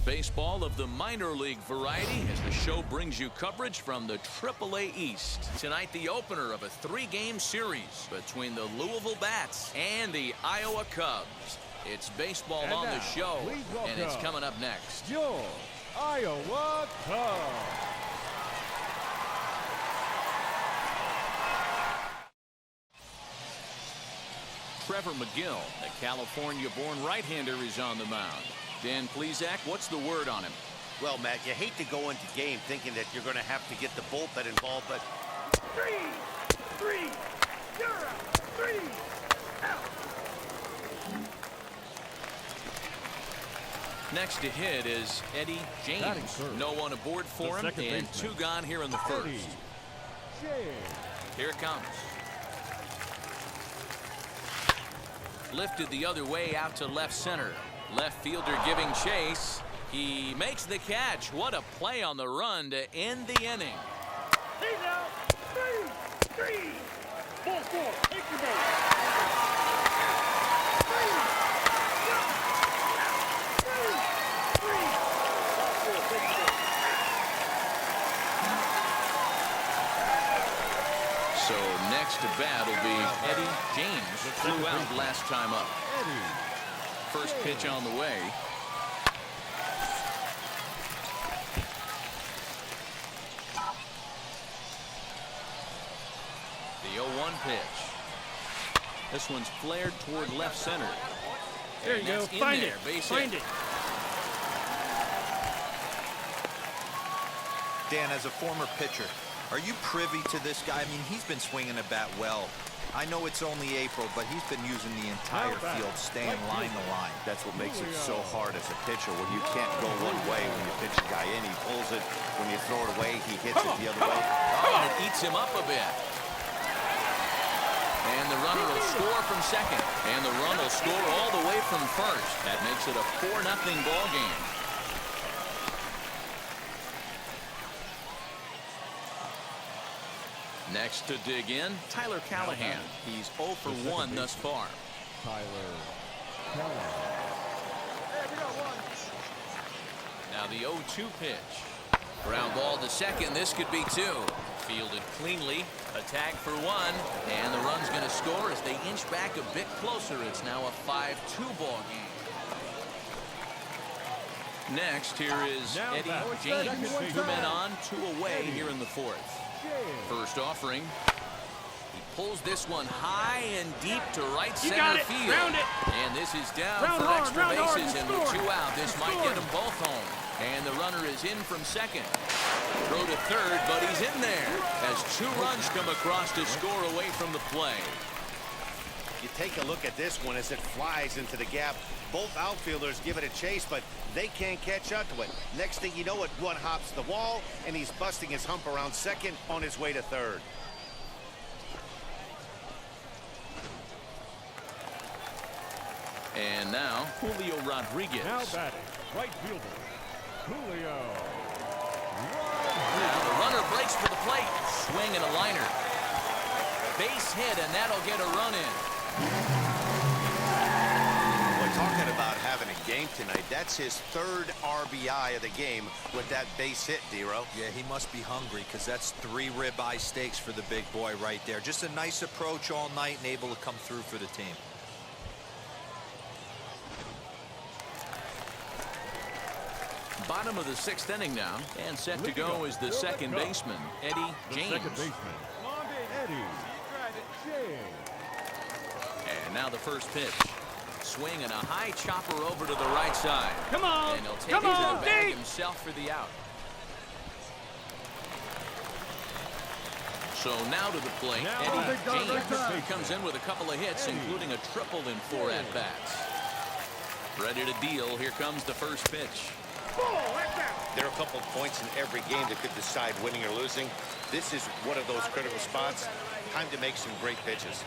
Baseball of the minor league variety as the show brings you coverage from the AAA East. Tonight, the opener of a 3-game series between the Louisville Bats and the Iowa Cubs. It's baseball on the show, and it's coming up next. Your Iowa Cubs. Trevor McGill, the California-born right-hander, is on the mound. Dan Plezak, what's the word on him? Well, Matt, you hate to go into game thinking that you're going to have to get the bullpen involved, but... 3, you're out, 3, out. Next to hit is Eddie James. No one aboard for him, and 2 gone here in the first. Here it comes. Lifted the other way out to left center. Left fielder giving chase. He makes the catch. What a play on the run to end the inning. He's out. 3. Ball 4. Take your base. 3. So next to bat will be Eddie James. Flew out last time up. First pitch on the way. The 0-1 pitch. This one's flared toward left center. There you go. Find it. Find it. Dan, as a former pitcher, are you privy to this guy? I mean, he's been swinging the bat well. I know it's only April, but he's been using the entire field, staying line to line. That's what makes it so hard as a pitcher when you can't go one way. When you pitch a guy in, he pulls it. When you throw it away, he hits it the other way. Oh, and it eats him up a bit. And the runner will score from second. And the run will score all the way from first. That makes it a 4-0 ball game. Next to dig in, Tyler Callahan. He's 0 for 1 thus far. Now the 0-2 pitch. Ground ball to second. This could be 2. Fielded cleanly. A tag for 1. And the run's going to score as they inch back a bit closer. It's now a 5-2 ball game. Next, here is Eddie James. 2 men on, 2 away here in the 4th. First offering. He pulls this one high and deep to right center field. Round it. And this is down for extra bases, and with 2 out, this might get them both home. And the runner is in from second. Throw to third, but he's in there as 2 runs come across to score away from the play. You take a look at this one as it flies into the gap. Both outfielders give it a chase, but they can't catch up to it. Next thing you know it, one hops the wall, and he's busting his hump around second on his way to third. And now, Julio Rodriguez. Now batting, right fielder, Julio. Now the runner breaks for the plate. Swing and a liner. Base hit, and that'll get a run in. Talking about having a game tonight, that's his 3rd RBI of the game with that base hit, Dero. Yeah, he must be hungry because that's 3 ribeye steaks for the big boy right there. Just a nice approach all night and able to come through for the team. Bottom of the 6th inning now, and set to go is the second baseman, Eddie James. And now the first pitch. Swing and a high chopper over to the right side. Come on. And he'll take it to the bag himself for the out. So now to the plate, Eddie James, who comes in with a couple of hits, including a triple in 4 at-bats. Ready to deal. Here comes the first pitch. There are a couple of points in every game that could decide winning or losing. This is one of those critical spots. Time to make some great pitches.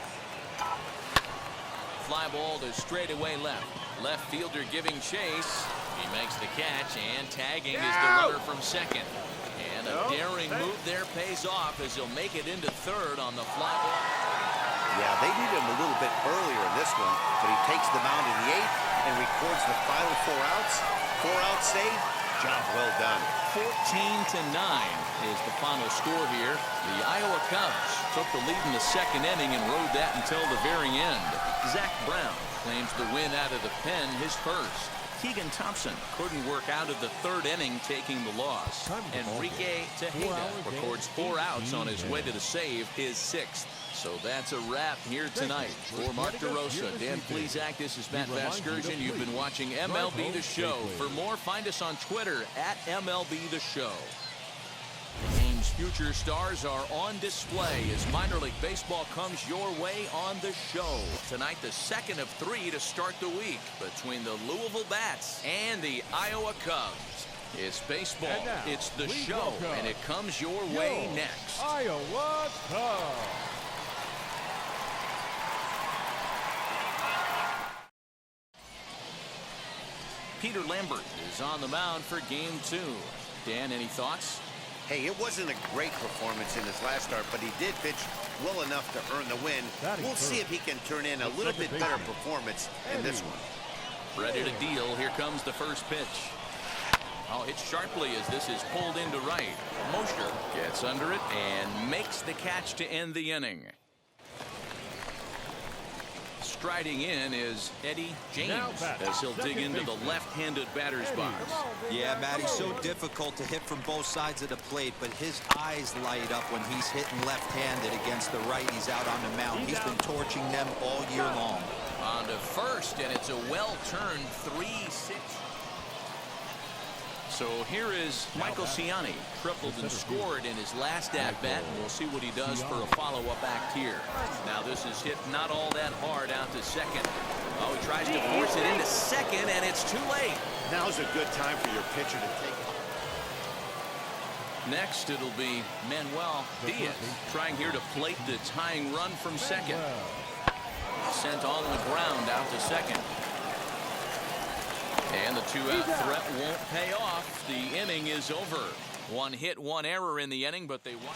Fly ball to straightaway left. Left fielder giving chase. He makes the catch, and tagging is the runner from second. And a daring move there pays off as he'll make it into third on the fly ball. Yeah, they needed him a little bit earlier in this one, but he takes the mound in the 8th and records the final 4 outs. 4 out save. Job well done. 14-9 is the final score here. The Iowa Cubs took the lead in the second inning and rode that until the very end. Zach Brown claims the win out of the pen, his first. Keegan Thompson couldn't work out of the third inning, taking the loss. Enrique Tejeda records 4 outs on his way to the save, his 6th. So that's a wrap here tonight. For Mark DeRosa, Dan Plezak, this is Matt Vasgersian. You've been watching MLB The Show. For more, find us on Twitter at MLB The Show. The game's future stars are on display as minor league baseball comes your way on the show. Tonight, the second of 3 to start the week between the Louisville Bats and the Iowa Cubs. It's baseball, it's the show, and it comes your way next. Iowa Cubs. Peter Lambert is on the mound for game 2. Dan, any thoughts? Hey, it wasn't a great performance in his last start, but he did pitch well enough to earn the win. We'll see if he can turn in a little bit better performance in this one. Ready to deal. Here comes the first pitch. Oh, hits sharply as this is pulled into right. Mosher gets under it and makes the catch to end the inning. Striding in is Eddie James as he'll dig into the left-handed batter's box. Yeah, Matt, he's so difficult to hit from both sides of the plate, but his eyes light up when he's hitting left-handed against the righties out on the mound. He's been torching them all year long. On to first, and it's a well-turned 3-6. So here is Michael Ciani, tripled and scored in his last at-bat, and we'll see what he does for a follow-up act here. Now this is hit not all that hard out to second. Oh, he tries to force it into second, and it's too late. Now's a good time for your pitcher to take it. Next, it'll be Manuel Diaz, trying here to plate the tying run from second. Sent on the ground out to second. And the 2-out threat won't pay off. The inning is over. 1 hit, 1 error in the inning, but they won.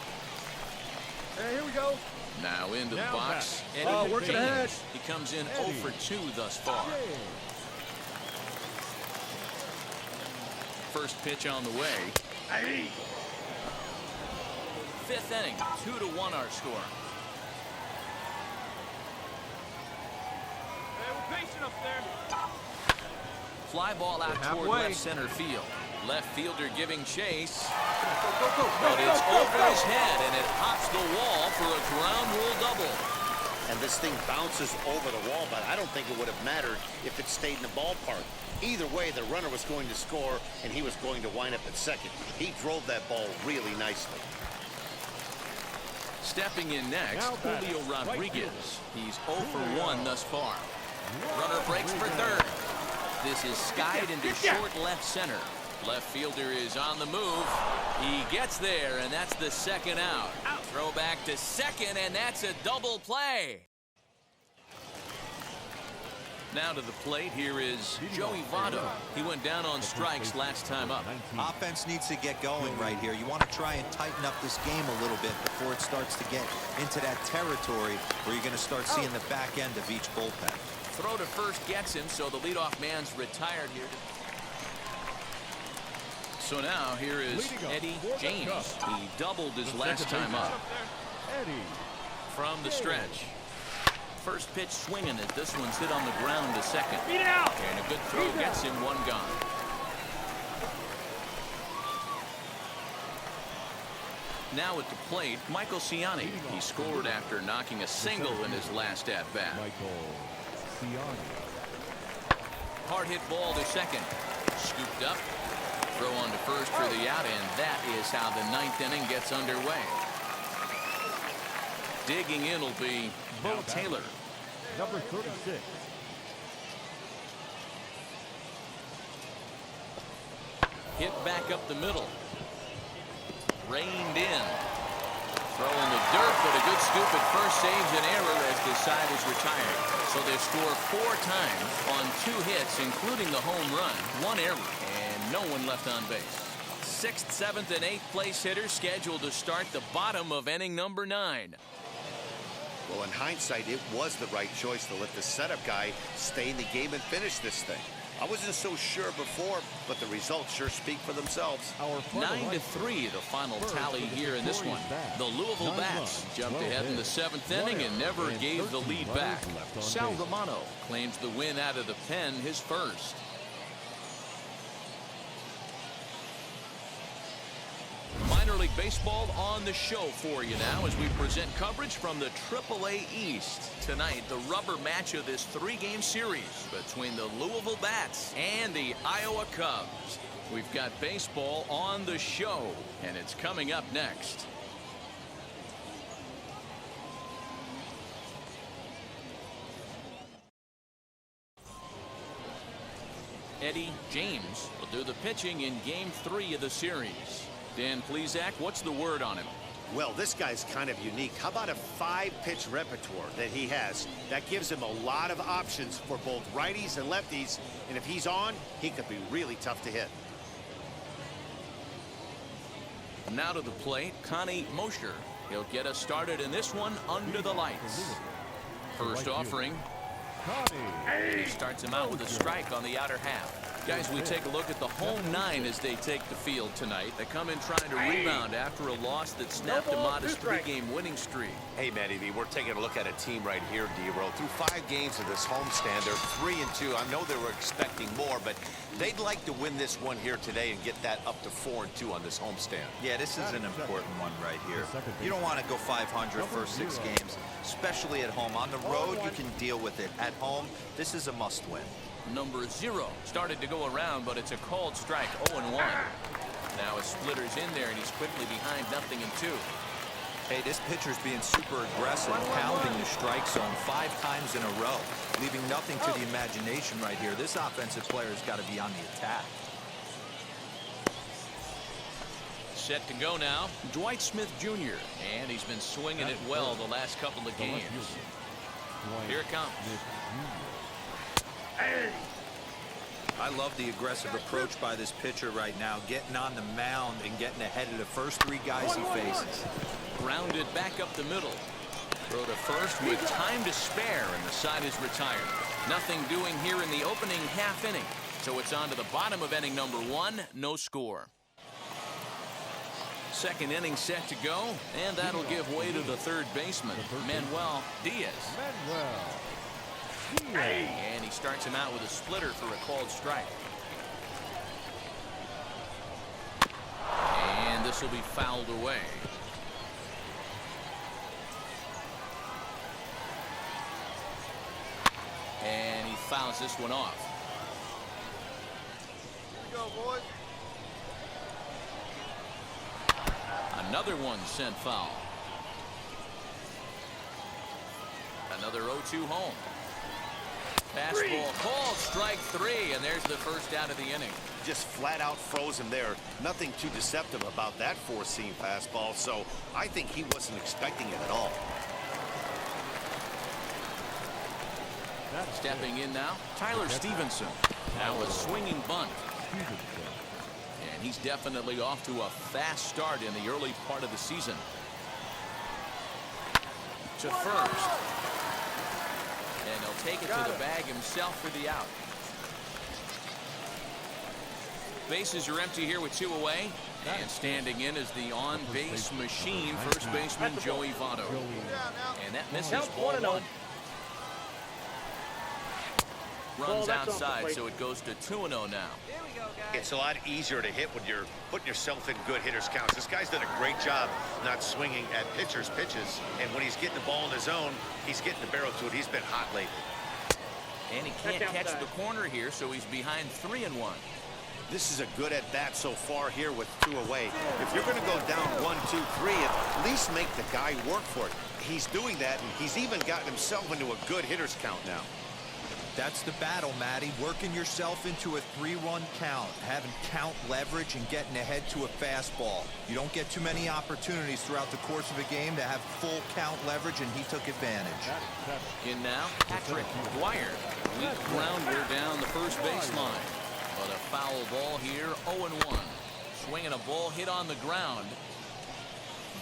Hey, here we go. Now into the box, Eddie working ahead. James. He comes in 0 for 2 thus far. First pitch on the way. 5th inning, 2-1 our score. Hey, we're patient up there. Fly ball out toward left center field. Left fielder giving chase. But it's over his head, and it hops the wall for a ground rule double. And this thing bounces over the wall, but I don't think it would have mattered if it stayed in the ballpark. Either way, the runner was going to score, and he was going to wind up at second. He drove that ball really nicely. Stepping in next, Julio Rodriguez. He's 0 for 1 thus far. Runner breaks for third. This is skied into short left center. Left fielder is on the move. He gets there, and that's the second out. Throw back to second, and that's a double play. Now to the plate, here is Joey Votto. He went down on strikes last time up. Offense needs to get going right here. You want to try and tighten up this game a little bit before it starts to get into that territory where you're going to start seeing the back end of each bullpen. Throw to first gets him, so the leadoff man's retired here. So now here is Eddie James. He doubled his last time up. From the stretch. First pitch swinging as this one's hit on the ground to second. And a good throw gets him 1 gone. Now at the plate, Michael Ciani. He scored after knocking a single in his last at-bat. Hard hit ball to second. Scooped up. Throw on to first for the out, and that is how the 9th inning gets underway. Digging in will be Bo Taylor. Number 36. Hit back up the middle. Reined in. Throw in the dirt, but a good scoop at first saves an error as the side is retired. So they score 4 times on 2 hits, including the home run, 1 error, and no one left on base. 6th, 7th, and 8th place hitters scheduled to start the bottom of inning number 9. Well, in hindsight, it was the right choice to let the setup guy stay in the game and finish this thing. I wasn't so sure before, but the results sure speak for themselves. 9-3 the final tally here in this one. The Louisville Bats jumped ahead in the 7th inning and never gave the lead back. Sal Romano claims the win out of the pen, his first. Minor League Baseball on the show for you now as we present coverage from the AAA East. Tonight, the rubber match of this 3-game series between the Louisville Bats and the Iowa Cubs. We've got baseball on the show, and it's coming up next. Eddie James will do the pitching in Game 3 of the series. Dan Plezak, what's the word on him? Well, this guy's kind of unique. How about a 5-pitch repertoire that he has? That gives him a lot of options for both righties and lefties. And if he's on, he could be really tough to hit. Now to the plate, Connie Mosher. He'll get us started in this one under the lights. First offering. He starts him out with a strike on the outer half. Guys, we take a look at the home 9 as they take the field tonight. They come in trying to rebound after a loss that snapped a modest 3-game winning streak. Hey, Matty V, we're taking a look at a team right here, D-Row. Through 5 games of this homestand, they're 3-2. I know they were expecting more, but they'd like to win this one here today and get that up to 4-2 on this homestand. Yeah, this is an important one right here. You don't want to go 500 for 6 games, especially at home. On the road, you can deal with it. At home, this is a must-win. Number 0 started to go around, but it's a called strike. 0-1. Now a splitter's in there, and he's quickly behind 0-2. Hey, this pitcher's being super aggressive, pounding the strike zone 5 times in a row, leaving nothing to the imagination right here. This offensive player's got to be on the attack. Set to go now, Dwight Smith Jr. And he's been swinging it well the last couple of games. Here it comes. I love the aggressive approach by this pitcher right now, getting on the mound and getting ahead of the first 3 guys he faces. Grounded back up the middle. Throw to first with time to spare, and the side is retired. Nothing doing here in the opening half inning. So it's on to the bottom of inning number 1, no score. Second inning set to go, and that'll give way to the third baseman, Manuel Diaz. And he starts him out with a splitter for a called strike. And this will be fouled away. And he fouls this one off. Here we go, boys. Another one sent foul. Another 0-2 home. Fastball called, strike 3, and there's the first out of the inning. Just flat out froze him there. Nothing too deceptive about that 4-seam fastball, so I think he wasn't expecting it at all. Stepping in now, Tyler Stevenson. Now a swinging bunt. And he's definitely off to a fast start in the early part of the season. To first. And he'll take it to the bag himself for the out. Bases are empty here with 2 away. And standing in is the on-base machine, first baseman Joey Votto. And that misses ball 1. Runs outside, so it goes to 2-0 now. It's a lot easier to hit when you're putting yourself in good hitters counts. This guy's done a great job not swinging at pitchers' pitches, and when he's getting the ball in his zone, he's getting the barrel to it. He's been hot lately. And he can't catch the corner here, so he's behind 3-1. This is a good at-bat so far here with 2 away. If you're going to go down 1, 2, 3, at least make the guy work for it. He's doing that, and he's even gotten himself into a good hitters count now. That's the battle, Matty. Working yourself into a 3-run count, having count leverage and getting ahead to a fastball. You don't get too many opportunities throughout the course of a game to have full count leverage, and he took advantage. In now, Patrick Dwyer. Weak grounder down the first baseline. But a foul ball here, 0-1. Swinging a ball hit on the ground.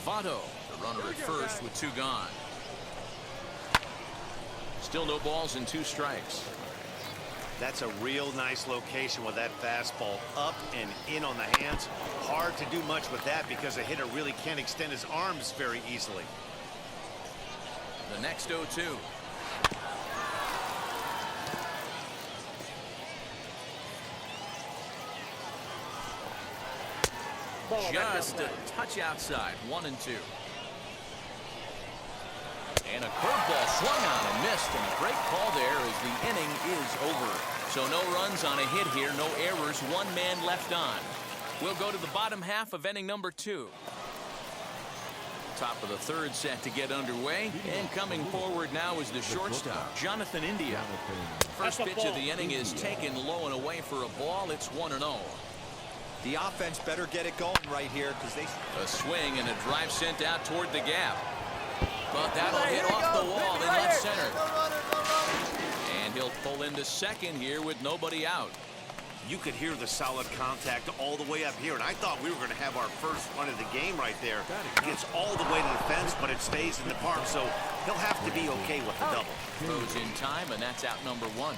Votto, the runner at first with 2 gone. Still no balls and 2 strikes. That's a real nice location with that fastball up and in on the hands. Hard to do much with that because a hitter really can't extend his arms very easily. The next 0-2. Just a touch outside. 1-2. And a curveball swung on and missed, and a great call there as the inning is over. So no runs on a hit here, no errors, 1 man left on. We'll go to the bottom half of inning number 2. Top of the 3rd set to get underway, and coming forward now is the shortstop, Jonathan India. First pitch of the inning is taken low and away for a ball. It's 1-0. The offense better get it going right here because they... A swing and a drive sent out toward the gap. But that'll hit off the wall in left center. And he'll pull into second here with nobody out. You could hear the solid contact all the way up here, and I thought we were going to have our first run of the game right there. Gets all the way to the fence, but it stays in the park, so he'll have to be okay with the double. Throws in time, and that's out number 1.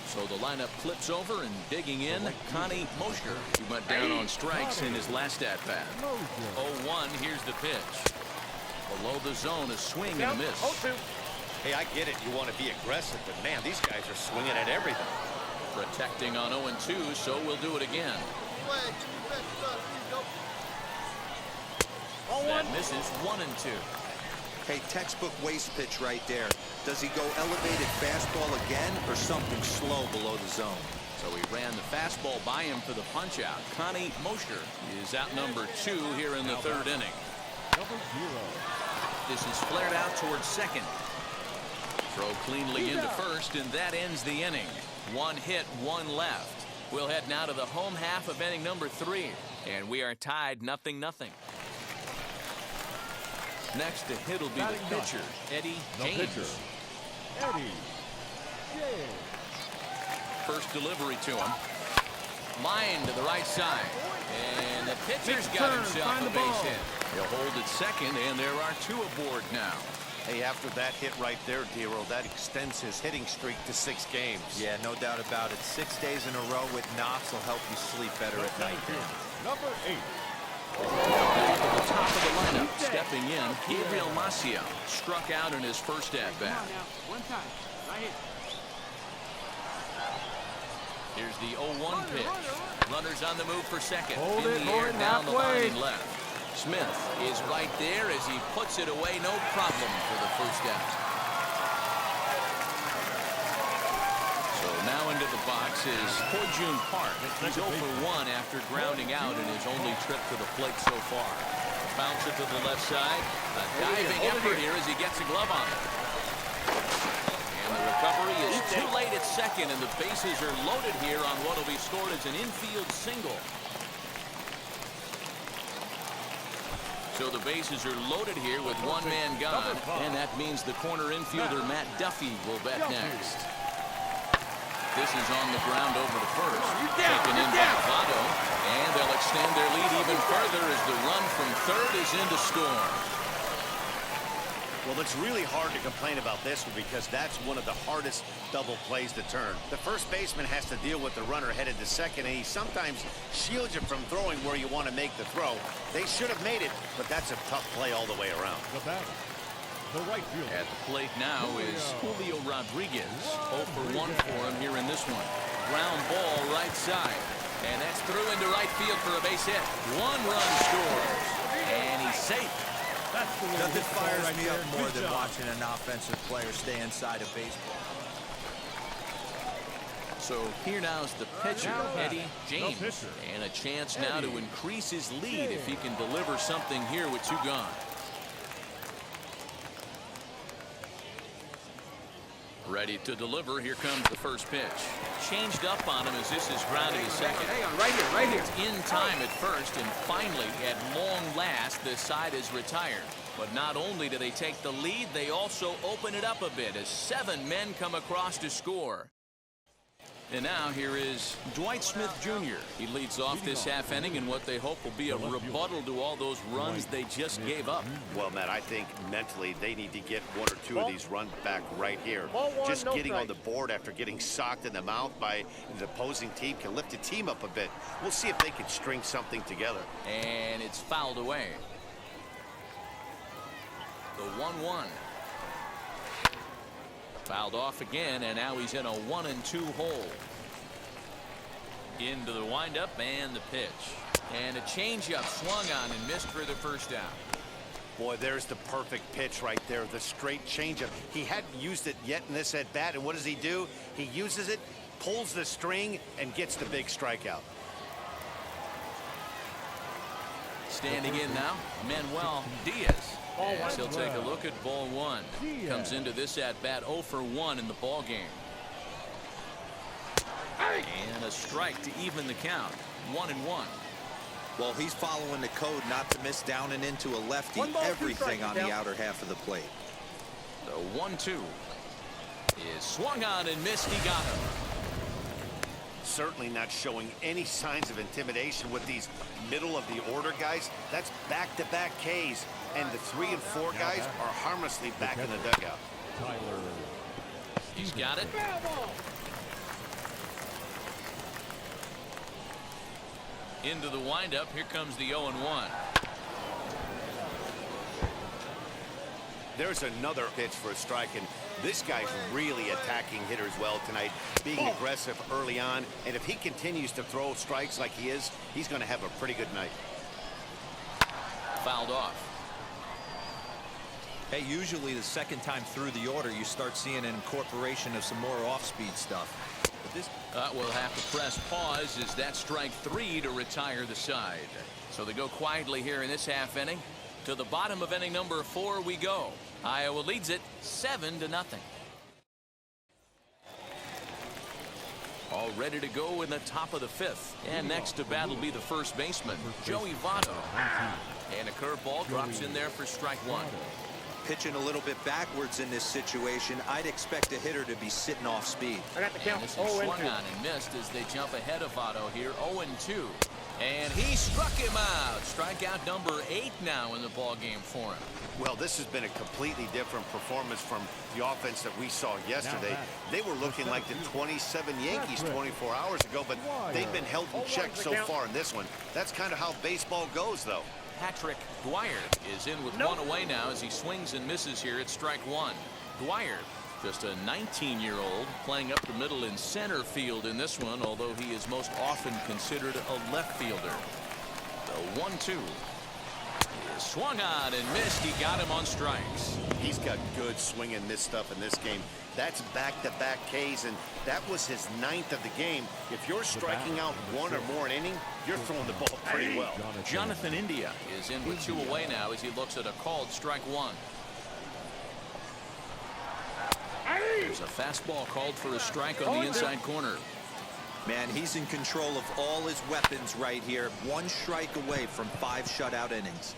So the lineup flips over, and digging in, Connie Mosher, who went down on strikes in his last at-bat. 0-1, here's the pitch. Below the zone, a swing and a miss. 0-2. Hey, I get it. You want to be aggressive, but man, these guys are swinging at everything. Protecting on 0-2, so we'll do it again. That misses. 1-2. Hey, textbook waste pitch right there. Does he go elevated fastball again or something slow below the zone? So he ran the fastball by him for the punch-out. Connie Mosher is out number 2 here in the 3rd inning. This is flared out towards second. Throw cleanly into first, and that ends the inning. 1 hit, 1 left. We'll head now to the home half of inning number 3, and we are tied 0-0. Next to hit will be the pitcher, Eddie James. Eddie James. First delivery to him. Line to the right side. And the pitcher's got himself a base hit. He'll hold at second, and there are 2 aboard now. Hey, after that hit right there, Dero, that extends his hitting streak to 6 games. Yeah, no doubt about it. 6 days in a row with knocks will help you sleep better at night. Number 8. At the top of the lineup, stepping in, Gabriel Maciel struck out in his first at-bat. One time. Right here. Here's the 0-1 pitch. Runners on the move for second. Hold in it, the air, down the line halfway. and left. Smith is right there as he puts it away. No problem for the first out. So now into the box is Ho-Jun Park. He's 0 for 1 after grounding out in his only trip to the plate so far. Bouncer to the left side. A diving effort here as he gets a glove on it. And the recovery is too late at second, and the bases are loaded here on what will be scored as an infield single. So the bases are loaded here with 1 man gone, and that means the corner infielder Matt Duffy will bat next. This is on the ground over to first. Taken in by Votto, and they'll extend their lead even further as the run from third is into score. Well, it's really hard to complain about this one because that's one of the hardest double plays to turn. The first baseman has to deal with the runner headed to second, and he sometimes shields you from throwing where you want to make the throw. They should have made it, but that's a tough play all the way around. The batter, the right fielder. At the plate now is Julio Rodriguez. 0 for 1 for him here in this one. Ground ball right side. And that's through into right field for a base hit. 1 run scores. And he's safe. Nothing fires me up more than watching an offensive player stay inside a baseball. So here now is the pitcher, Eddie James. And a chance now to increase his lead if he can deliver something here with 2 gone. Ready to deliver. Here comes the first pitch. Changed up on him as this is grounded to second. Hang on, right here, right here. It's in time at first, and finally, at long last, the side is retired. But not only do they take the lead, they also open it up a bit as 7 men come across to score. And now here is Dwight Smith Jr. He leads off this half inning in what they hope will be a rebuttal to all those runs they just gave up. Well, Matt, I think mentally they need to get one or two of these runs back right here. Just getting on the board after getting socked in the mouth by the opposing team can lift the team up a bit. We'll see if they can string something together. And it's fouled away. The 1-1. Fouled off again, and now he's in a 1-2 hole. Into the windup and the pitch. And a changeup swung on and missed for the first down. Boy, there's the perfect pitch right there, the straight changeup. He hadn't used it yet in this at bat, and what does he do? He uses it, pulls the string, and gets the big strikeout. Standing in now, Manuel Diaz. As he'll take a look at ball one. Comes into this at bat 0 for 1 in the ball game. And a strike to even the count. 1-1. Well, he's following the code not to miss down and into a lefty. Everything on the outer half of the plate. The 1-2 is swung on and missed. He got him. Certainly not showing any signs of intimidation with these middle of the order guys. That's back-to-back Ks, and the 3 and 4 guys are harmlessly back in the dugout. He's got it. Into the windup. Here comes the 0-1. There's another pitch for a strike, and this guy's really attacking hitters well tonight, being aggressive early on, and if he continues to throw strikes like he is, he's going to have a pretty good night. Fouled off. Hey, usually the second time through the order you start seeing an incorporation of some more off-speed stuff. But this We'll have to press pause as that strike 3 to retire the side. So they go quietly here in this half inning. To the bottom of inning number 4 we go. Iowa leads it 7-0. All ready to go in the top of the 5th. And next to bat will be the first baseman, Joey Votto. And a curveball drops in there for strike 1. pitching a little bit backwards in this situation. I'd expect a hitter to be sitting off speed. I got the count. This is swung on and missed as they jump ahead of Votto here. 0-2. And he struck him out. Strikeout number 8 now in the ball game for him. Well, this has been a completely different performance from the offense that we saw yesterday. They were looking like the 27 Yankees 24 hours ago, but they've been held in check so far in this one. That's kind of how baseball goes, though. Patrick Dwyer is in with one away now as he swings and misses here at strike 1. Dwyer, just a 19-year-old, playing up the middle in center field in this one, although he is most often considered a left fielder. The 1-2 is swung on and missed. He got him on strikes. He's got good swing and miss stuff in this game. That's back-to-back Ks, and that was his 9th of the game. If you're striking out one or more an inning, you're throwing the ball pretty well. Jonathan India is in with 2 away now as he looks at a called strike 1. There's a fastball called for a strike on the inside corner. Man, he's in control of all his weapons right here. 1 strike away from 5 shutout innings.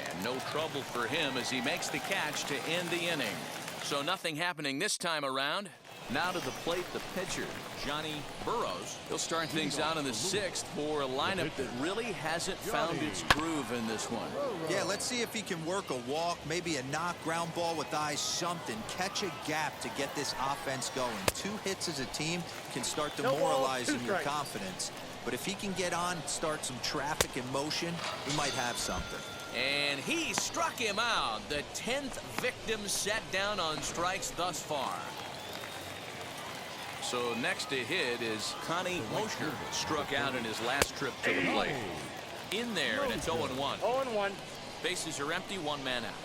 And no trouble for him as he makes the catch to end the inning. So nothing happening this time around. Now to the plate, the pitcher, Johnny Burrows. He'll start things out in the 6th for a lineup that really hasn't found its groove in this one. Yeah, let's see if he can work a walk, maybe a knock, ground ball with eyes, something. Catch a gap to get this offense going. 2 hits as a team can start demoralizing your confidence. But if he can get on, start some traffic in motion, we might have something. And he struck him out. The 10th victim set down on strikes thus far. So next to hit is Connie Mosher, struck out in his last trip to the plate. In there, and it's 0-1. 0-1. Bases are empty, 1 man out.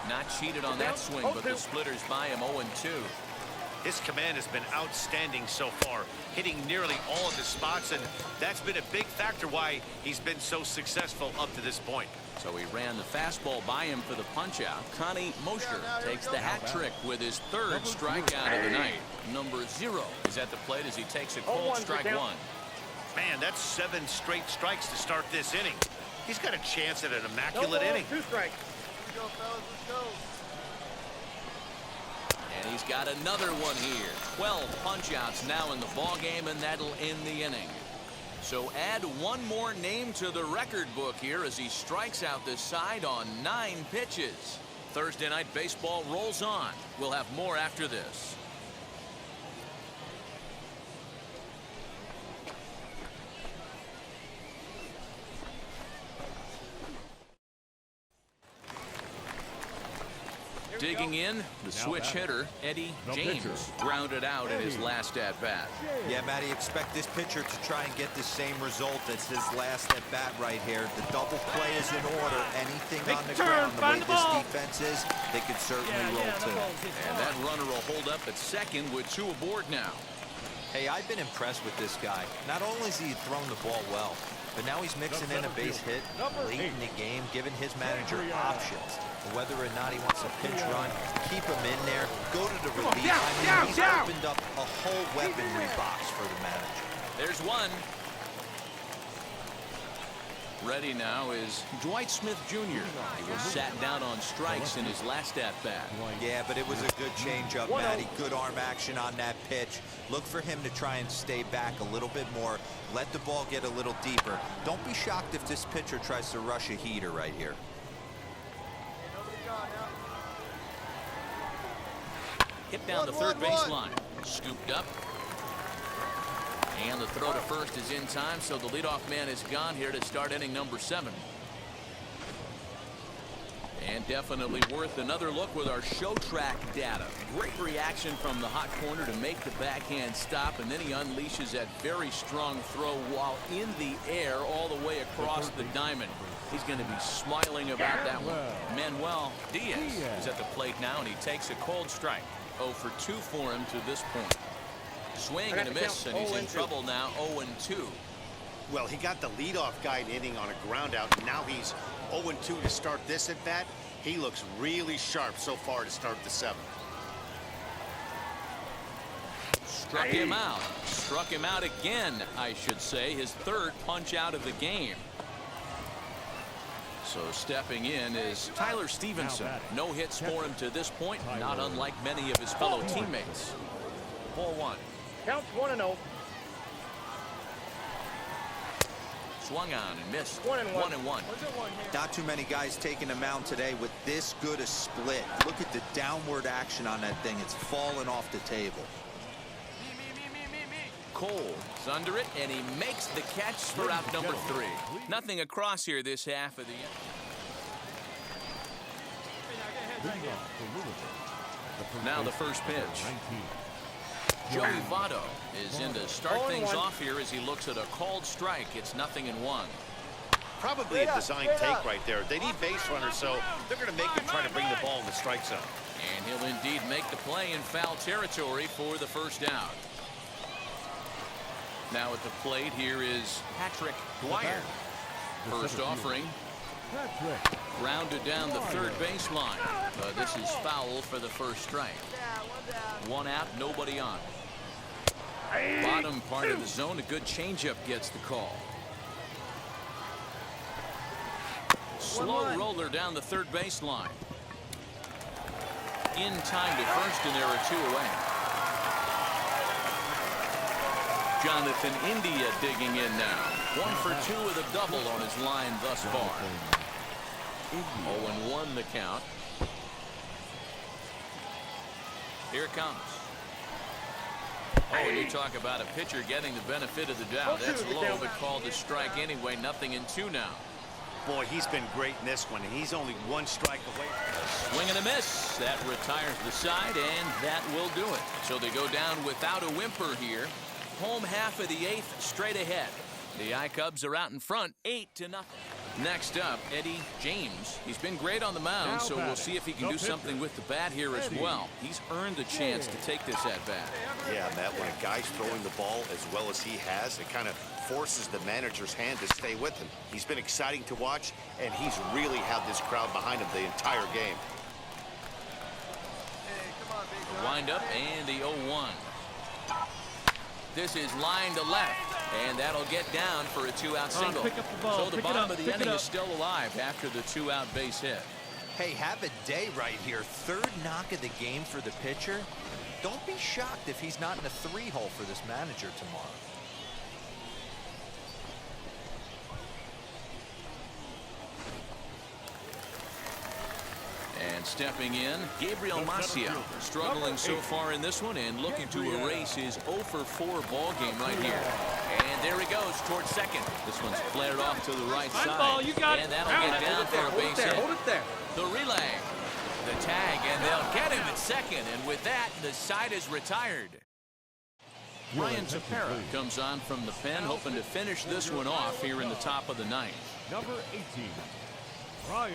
Not cheated on that swing, but the splitters by him 0-2. His command has been outstanding so far, hitting nearly all of his spots, and that's been a big factor why he's been so successul up to this point. So he ran the fastball by him for the punch-out. Connie Mosher takes the hat trick with his 3rd strikeout of the night. Number 0 is at the plate as he takes a cold strike 1. Man, that's 7 straight strikes to start this inning. He's got a chance at an immaculate inning. 2 strikes. And he's got another one here. 12 punch-outs now in the ball game, and that'll end the inning. So add one more name to the record book here as he strikes out this side on 9 pitches. Thursday Night Baseball rolls on. We'll have more after this. Digging in, the switch hitter, Eddie James, grounded out in his last at-bat. Yeah, Matty, expect this pitcher to try and get the same result as his last at-bat right here. The double play is in order. Anything on the ground, the way this defense is, they could certainly roll too. And that runner will hold up at second with 2 aboard now. Hey, I've been impressed with this guy. Not only has he thrown the ball well, but now he's mixing in a base hit late in the game, giving his manager options. Whether or not he wants a pinch run, keep him in there, go to the relief. I mean, he's opened up a whole weaponry box for the manager. There's one. Ready now is Dwight Smith Jr. He was sat down on strikes in his last at-bat. Yeah, but it was a good changeup, Matty. Good arm action on that pitch. Look for him to try and stay back a little bit more. Let the ball get a little deeper. Don't be shocked if this pitcher tries to rush a heater right here. Hit down the third baseline. Scooped up. And the throw to first is in time, so the leadoff man is gone here to start inning number 7. And definitely worth another look with our show track data. Great reaction from the hot corner to make the backhand stop, and then he unleashes that very strong throw while in the air all the way across the diamond. He's going to be smiling about that one. Manuel Diaz is at the plate now, and he takes a cold strike. 0 for 2 for him to this point. Swing and a miss, and he's in trouble now. 0-2. Well, he got the leadoff guy in inning on a ground out. Now he's 0-2 to start this at bat. He looks really sharp so far to start the 7th. Struck him out. Struck him out again, I should say. His 3rd punch out of the game. So stepping in is Tyler Stevenson. No hits for him to this point, not unlike many of his fellow teammates. 4-1. Count 1-0. Swung on and missed. 1-1. Not too many guys taking a mound today with this good a split. Look at the downward action on that thing. It's falling off the table. Cole is under it, and he makes the catch for out number 3. Nothing across here this half of the Now the first pitch. Joey Votto is in to start things off here as he looks at a called strike. It's 0-1. Probably a design take right there. They need base runners, so they're going to make him try to bring the ball in the strike zone. And he'll indeed make the play in foul territory for the first out. Now at the plate here is Patrick Dwyer. First offering. Grounded down the third baseline. This is foul for the first strike. 1 out, nobody on. Bottom part of the zone, a good changeup gets the call. Slow roller down the third baseline. In time to first, and there are 2 away. Jonathan India digging in now. 1 for 2 with a double on his line thus far. 0-1 the count. Here it comes. Oh, and you talk about a pitcher getting the benefit of the doubt. That's low, but called a strike anyway. 0-2 now. Boy, he's been great in this one, and he's only 1 strike away. A swing and a miss. That retires the side, and that will do it. So they go down without a whimper here. Home half of the 8th straight ahead. The I-Cubs are out in front, 8-0. Next up, Eddie James. He's been great on the mound, so we'll see if he can do something with the bat here as well. He's earned the chance to take this at-bat. Yeah, Matt, when a guy's throwing the ball as well as he has, it kind of forces the manager's hand to stay with him. He's been exciting to watch, and he's really had this crowd behind him the entire game. The wind-up and the 0-1. This is line to left, and that'll get down for a 2-out single. Pick up the ball. So the bottom of the inning is still alive after the 2-out base hit. Hey, have a day right here. Third knock of the game for the pitcher. Don't be shocked if he's not in a 3-hole for this manager tomorrow. And stepping in, Gabriel Macia, struggling so far in this one and looking to erase his 0-for-4 ball game right here. And there he goes towards second. This one's flared off to the right side. Ball, you got and it. that'll get down for a base hit. Hold it there. The relay, the tag, and they'll get him at second. And with that, the side is retired. Ryan Tepera comes on from the pen, hoping to finish this one off here in the top of the ninth. Number 18, Ryan.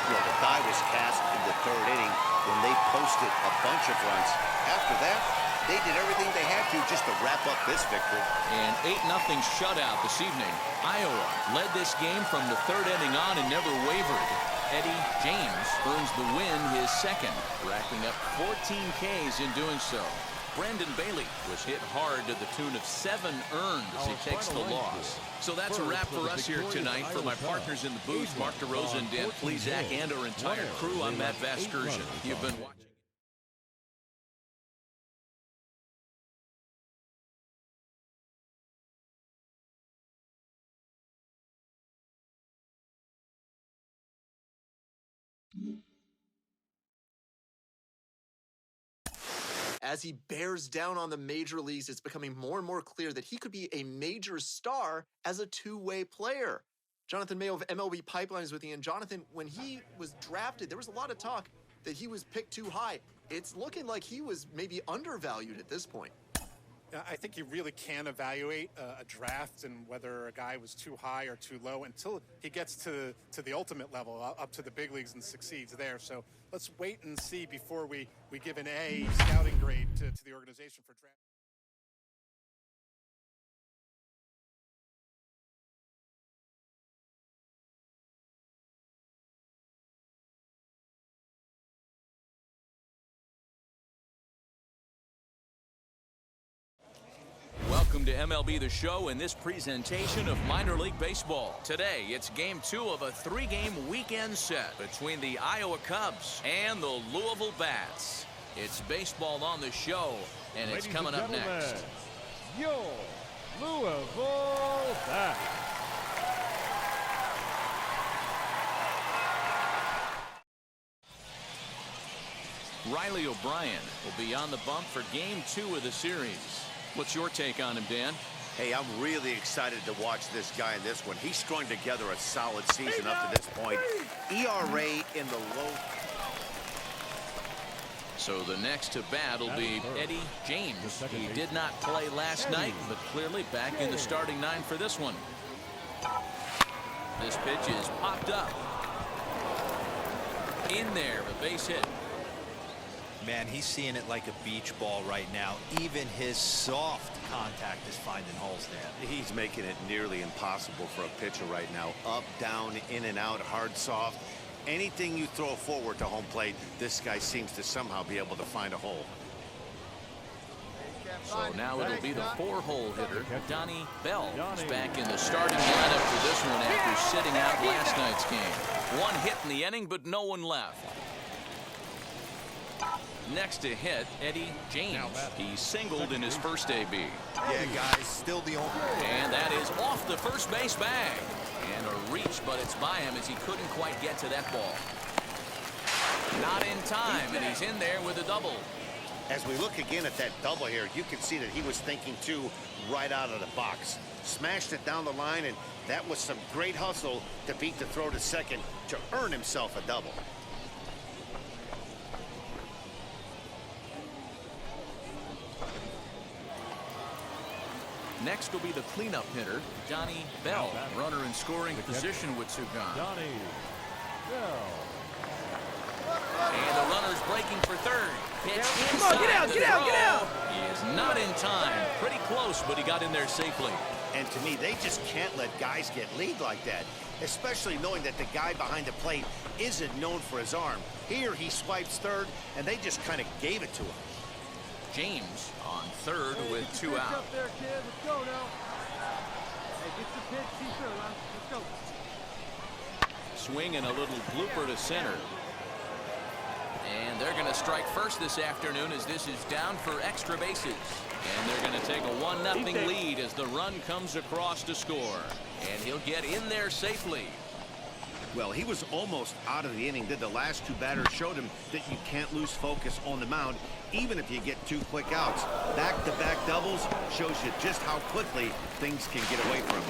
Yeah, the die was cast in the third inning when they posted a bunch of runs. After that, they did everything they had to just to wrap up this victory. An 8-0 shutout this evening. Iowa led this game from the third inning on and never wavered. Eddie James earns the win, his second, racking up 14 Ks in doing so. Brendan Bailey was hit hard to the tune of 7 earned as he takes the loss. So that's a wrap for us here tonight. For my partners in the booth, Mark DeRosa and Dan Plezak, and our entire crew, I'm Matt Vasgersian. You've been watching. As he bears down on the major leagues, it's becoming more and more clear that he could be a major star as a two-way player. Jonathan Mayo of MLB Pipeline is with you. And Jonathan, when he was drafted, there was a lot of talk that he was picked too high. It's looking like he was maybe undervalued at this point. I think you really can evaluate a draft and whether a guy was too high or too low until he gets to the ultimate level, up to the big leagues, and succeeds there. So let's wait and see before we give an A scouting grade to the organization for draft. Welcome to MLB The Show and this presentation of minor league baseball. Today, it's game 2 of a 3-game weekend set between the Iowa Cubs and the Louisville Bats. It's baseball on the show, and it's coming up next. Your Louisville Bats. Riley O'Brien will be on the bump for game 2 of the series. What's your take on him, Dan? Hey, I'm really excited to watch this guy in this one. He's strung together a solid season up to this point. ERA in the low. So the next to bat will be Eddie James. He did not play last night, but clearly back in the starting 9 for this one. This pitch is popped up. In there, a base hit. Man, he's seeing it like a beach ball right now. Even his soft contact is finding holes there. He's making it nearly impossible for a pitcher right now. Up, down, in and out, hard, soft. Anything you throw forward to home plate, this guy seems to somehow be able to find a hole. So now it'll be the 4-hole hitter, Donnie Bell, is back in the starting lineup for this one after sitting out last night's game. 1 hit in the inning, but no one left. Next to hit, Eddie James. He singled in his first AB. Yeah, guys, still the only. And that is off the first base bag. And a reach, but it's by him as he couldn't quite get to that ball. Not in time, and he's in there with a double. As we look again at that double here, you can see that he was thinking too right out of the box. Smashed it down the line, and that was some great hustle to beat the throw to second to earn himself a double. Next will be the cleanup hitter, Donnie Bell. Runner in scoring position with two gone. Donnie Bell. And the runner's breaking for third. Pitch inside. Come on, get out, get out, get out! He is not in time. Pretty close, but he got in there safely. And to me, they just can't let guys get lead like that, especially knowing that the guy behind the plate isn't known for his arm. Here, he swipes third, and they just kind of gave it to him. James on third with 2 out. Up there, kid. Let's go now. Hey, get the pitch. See through, huh? Let's go. Swing and a little blooper to center. And they're going to strike first this afternoon as this is down for extra bases. And they're going to take a 1-0 lead as the run comes across to score. And he'll get in there safely. Well, he was almost out of the inning. Did the last two batters showed him that you can't lose focus on the mound, even if you get 2 quick outs. Back-to-back doubles shows you just how quickly things can get away from you.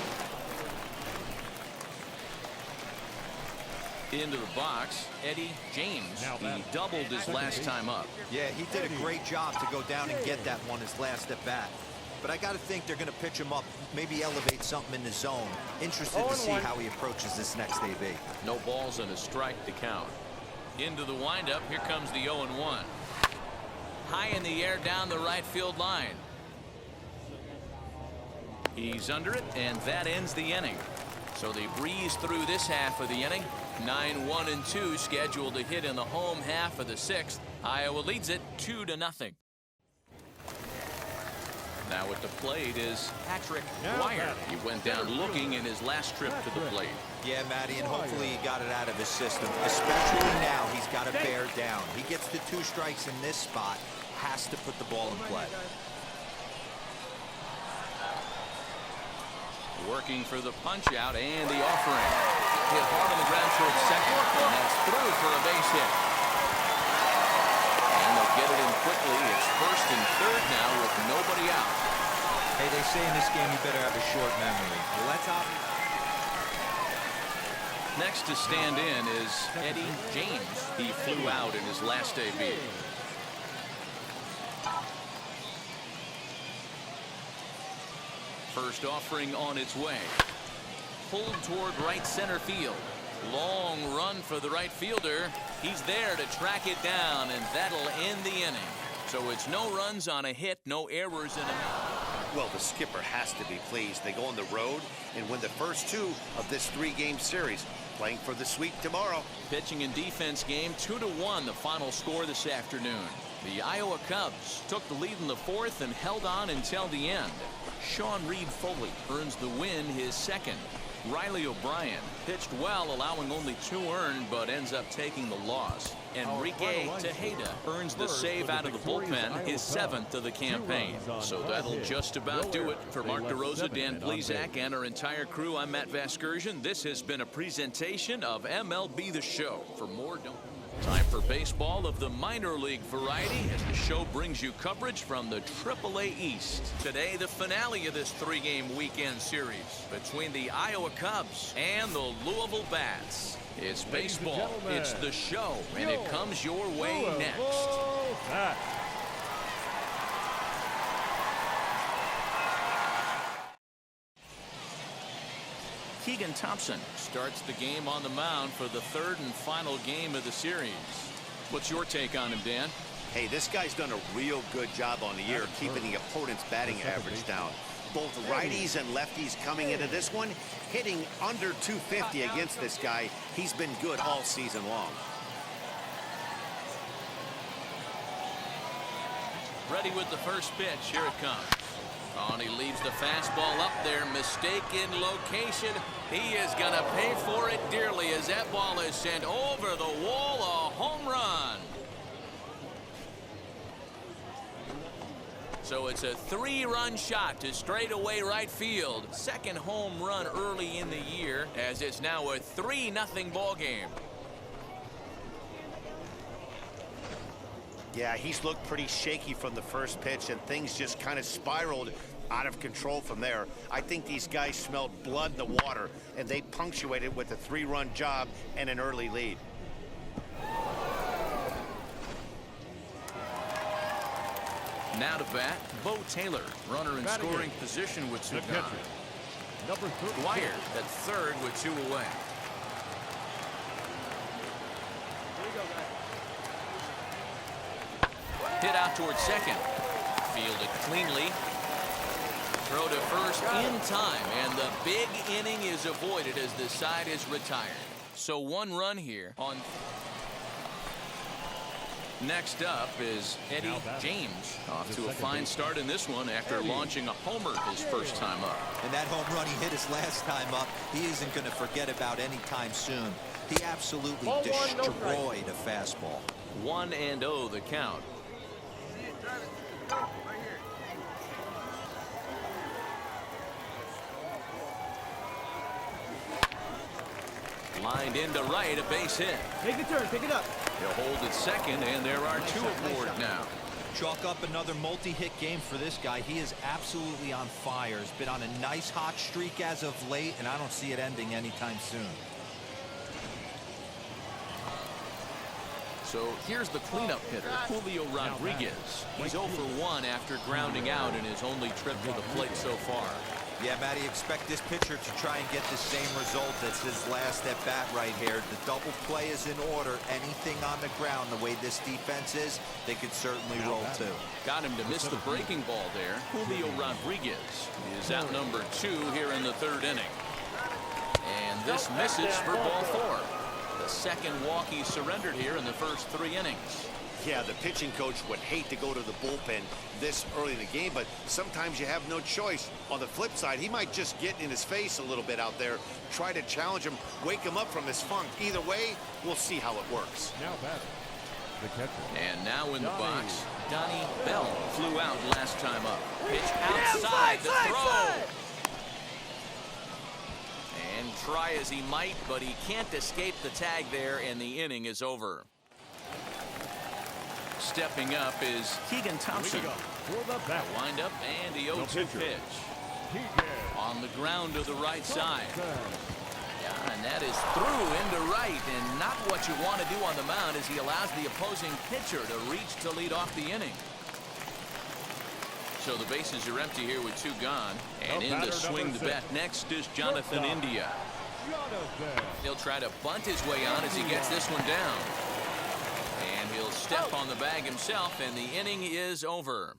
Into the box, Eddie James. He doubled his last time up. Yeah, he did a great job to go down and get that one his last at bat. But I got to think they're going to pitch him up, maybe elevate something in the zone. Interested to see how he approaches this next AB. No balls and a strike to count. Into the windup, here comes the 0-1. High in the air down the right field line. He's under it, and that ends the inning. So they breeze through this half of the inning. 9-1-2 scheduled to hit in the home half of the 6th. Iowa leads it 2-0. Now at the plate is Patrick Dwyer. He went down looking in his last trip to the plate. Yeah, Matty, and hopefully he got it out of his system. Especially now, he's got to bear down. He gets the 2 strikes in this spot, has to put the ball in play. Working for the punch out and the offering. Hit hard on the ground towards second, and that's through for a base hit. And they'll get it in quickly. It's first and third now with nobody out. Hey, they say in this game you better have a short memory. Well, that's obvious. Next to stand in is Eddie James. He flew out in his last AB. First offering on its way. Pulled toward right center field. Long run for the right fielder. He's there to track it down, and that'll end the inning. So it's no runs on a hit, no errors in a... Well, the skipper has to be pleased. They go on the road and win the first 2 of this 3-game series, playing for the sweep tomorrow. Pitching and defense game, 2-1 the final score this afternoon. The Iowa Cubs took the lead in the 4th and held on until the end. Sean Reed Foley earns the win, his second. Riley O'Brien pitched well, allowing only 2 earned, but ends up taking the loss. Enrique Tejeda earns the save out of the bullpen, his 7th of the campaign. So that'll just about do it. For Mark DeRosa, Dan Plezak, and our entire crew, I'm Matt Vasgersian. This has been a presentation of MLB The Show. For more, don't... Time for baseball of the minor league variety as the show brings you coverage from the AAA East. Today, the finale of this 3-game weekend series between the Iowa Cubs and the Louisville Bats. It's baseball, it's the show, and it comes your way next. Keegan Thompson starts the game on the mound for the 3rd and final game of the series. What's your take on him, Dan? Hey, this guy's done a real good job on the year keeping the opponent's batting average down. Both righties and lefties coming into this one, hitting under 250 against this guy. He's been good all season long. Ready with the first pitch. Here it comes. On, he leaves the fastball up there. Mistaken location. He is going to pay for it dearly as that ball is sent over the wall. A home run. So it's a 3-run shot to straightaway right field. Second home run early in the year as it's now a 3-0 ball game. Yeah, he's looked pretty shaky from the first pitch, and things just kind of spiraled out of control from there. I think these guys smelled blood in the water, and they punctuated with a 3-run job and an early lead. Now to bat, Bo Taylor, runner in scoring position with 2 gone. Number 3. Dwyer at 3rd with 2 away. Hit out towards second. Fielded cleanly. Throw to first in time, and the big inning is avoided as the side is retired. So 1 run here on. Next up is Eddie James, off to a fine start in this one after launching a homer his first time up. And that home run he hit his last time up, he isn't going to forget about any time soon. He absolutely destroyed a fastball. 1-0 the count. Lined into right, a base hit. Take a turn, pick it up. He'll hold at second, and there are two aboard now. Chalk up another multi-hit game for this guy. He is absolutely on fire. He's been on a nice hot streak as of late, and I don't see it ending anytime soon. So here's the cleanup hitter, Julio Rodriguez. He's 0 for 1 after grounding out in his only trip to the plate so far. Yeah, Matty, expect this pitcher to try and get the same result as his last at bat right here. The double play is in order. Anything on the ground, the way this defense is, they could certainly roll too. Got him to miss the breaking ball there. Julio Rodriguez is out number 2 here in the third inning. And this misses for ball 4. The second walk he surrendered here in the first 3 innings. Yeah, the pitching coach would hate to go to the bullpen this early in the game, but sometimes you have no choice. On the flip side, he might just get in his face a little bit out there, try to challenge him, wake him up from his funk. Either way, we'll see how it works. Now batting, the catcher. And now in the box, Donnie Bell flew out last time up. Pitch outside the throw. And try as he might, but he can't escape the tag there, and the inning is over. Stepping up is Keegan Thompson. For the bat. Wind up and the 0-2 pitch. On the ground to the right side. Yeah, and that is through into right, and not what you want to do on the mound as he allows the opposing pitcher to reach to lead off the inning. So the bases are empty here with 2 gone, and in to swing the bat next is Jonathan India. He'll try to bunt his way on as he gets this one down. And he'll step on the bag himself, and the inning is over.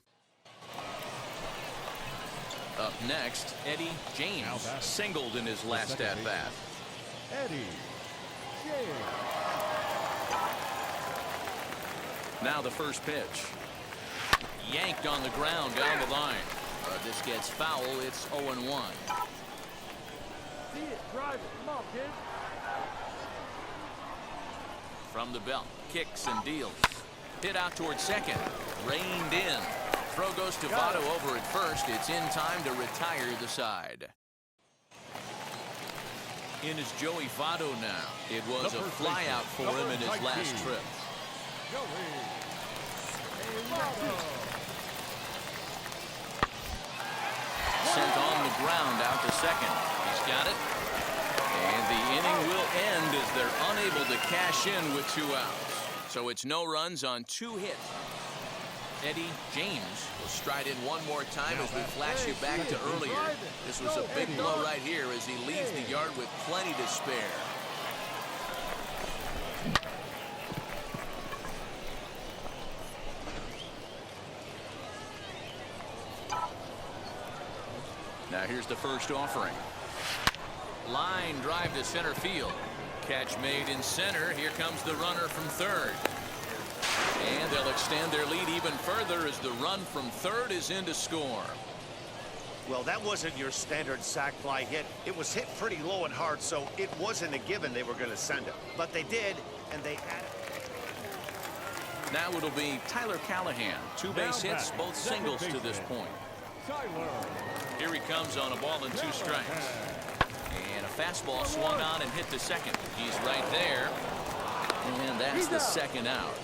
Up next, Eddie James singled in his last at-bat. Eddie James. Now the first pitch. Yanked on the ground down the line. But this gets foul. It's 0-1. See it, drive it. Come on, kid. From the belt, kicks and deals. Hit out towards second. Reined in. Throw goes to Votto over at first. It's in time to retire the side. In is Joey Votto now. It was a flyout for him in his last trip. Sent on the ground out to second. He's got it. And the inning will end as they're unable to cash in with 2 outs. So it's no runs on 2 hits. Eddie James will stride in one more time as we flash you back to earlier. This was a big blow right here as he leaves the yard with plenty to spare. Now here's the first offering. Line drive to center field. Catch made in center. Here comes the runner from third. And they'll extend their lead even further as the run from third is in to score. Well, that wasn't your standard sac fly hit. It was hit pretty low and hard, so it wasn't a given they were going to send it. But they did, and they added. Now it'll be Tyler Callahan. 2 base hits, both singles to this point. Here he comes on a ball and 2 strikes. And a fastball swung on and hit to second. He's right there. And that's the second out.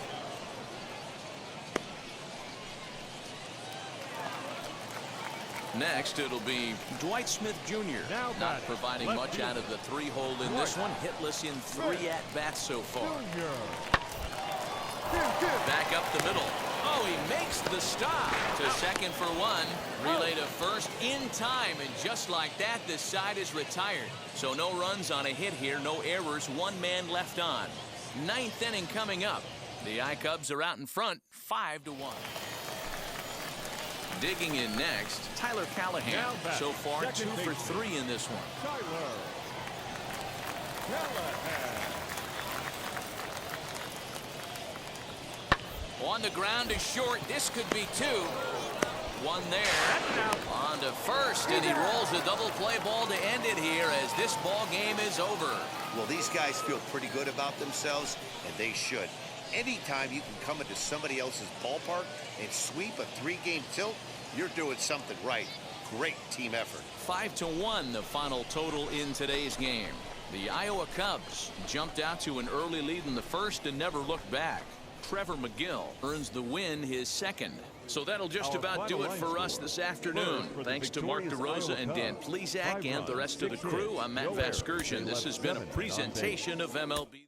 Next, it'll be Dwight Smith Jr. Not providing much out of the 3-hole in this one. Hitless in 3 at-bats so far. Back up the middle. Oh, he makes the stop to second for 1. Relay to first in time, and just like that, this side is retired. So no runs on a hit here, no errors, 1 man left on. 9th inning coming up. The I-Cubs are out in front, 5-1. Digging in next, Tyler Callahan. So far, 2 for 3 in this one. On the ground is short. This could be two. One there. On to first, and he rolls a double play ball to end it here as this ball game is over. Well, these guys feel pretty good about themselves, and they should. Anytime you can come into somebody else's ballpark and sweep a 3-game tilt, you're doing something right. Great team effort. 5-1 the final total in today's game. The Iowa Cubs jumped out to an early lead in the first and never looked back. Trevor McGill earns the win, his second. So that'll just about do it for us this afternoon. Thanks to Mark DeRosa and Dan Plezak and the rest of the crew. I'm Matt Vasgersian. This has been a presentation of MLB.